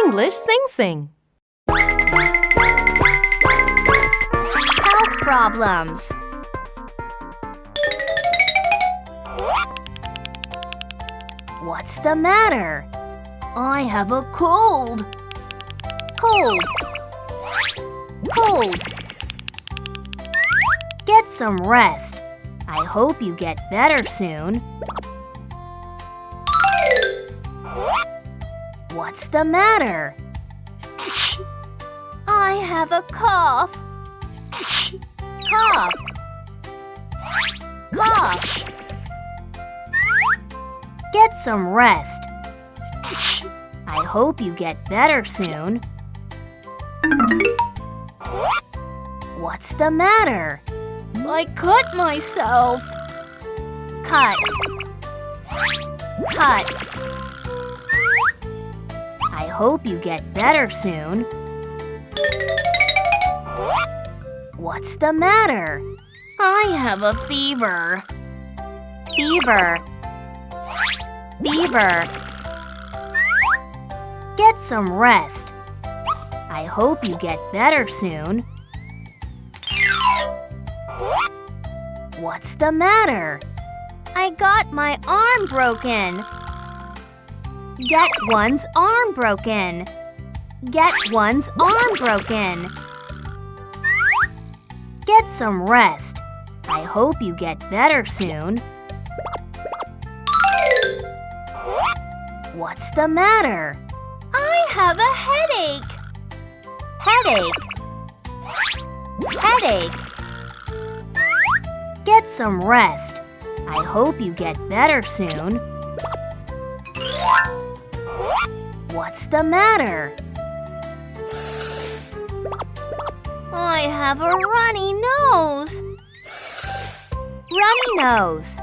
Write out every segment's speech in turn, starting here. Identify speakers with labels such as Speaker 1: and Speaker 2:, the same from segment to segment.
Speaker 1: English Sing-Sing.
Speaker 2: Health problems. What's the matter? I have a cold. Cold. Cold. Get some rest. I hope you get better soon. What's the matter? I have a cough. Cough. Cough. Get some rest. I hope you get better soon. What's the matter? I cut myself. Cut. Cut. I hope you get better soon. What's the matter? I have a fever. Fever. Fever. Get some rest. I hope you get better soon. What's the matter? I got my arm broken. Get one's arm broken. Get one's arm broken. Get some rest. I hope you get better soon. What's the matter? I have a headache. Headache. Headache. Get some rest. I hope you get better soon. What's the matter? I have a runny nose. Runny nose.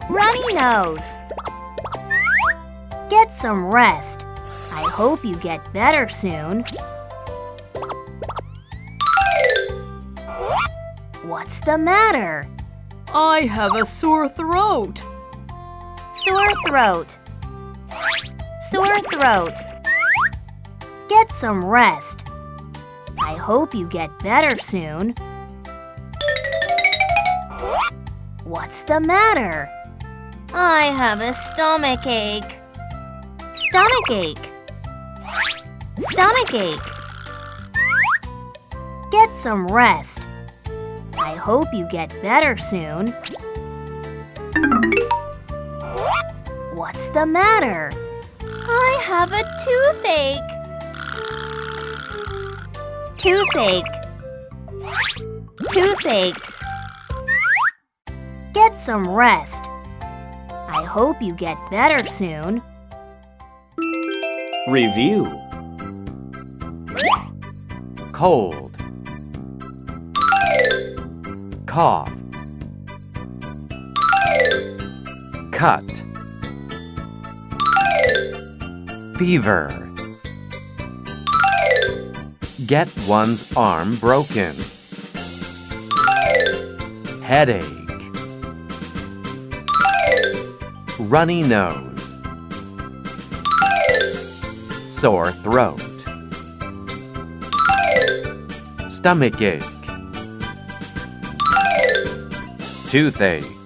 Speaker 2: Runny nose. Get some rest. I hope you get better soon. What's the matter?
Speaker 1: I have a sore throat.
Speaker 2: Sore throat. Sore throat. Get some rest. I hope you get better soon. What's the matter? I have a stomach ache. Stomach ache. Stomach ache. Get some rest. I hope you get better soon. What's the matter? I have a toothache. Toothache. Toothache. Get some rest. I hope you get better soon.
Speaker 3: Review. Cold. Cough. Cut. Fever. Get one's arm broken. Headache. Runny nose. Sore throat. Stomach ache. Toothache.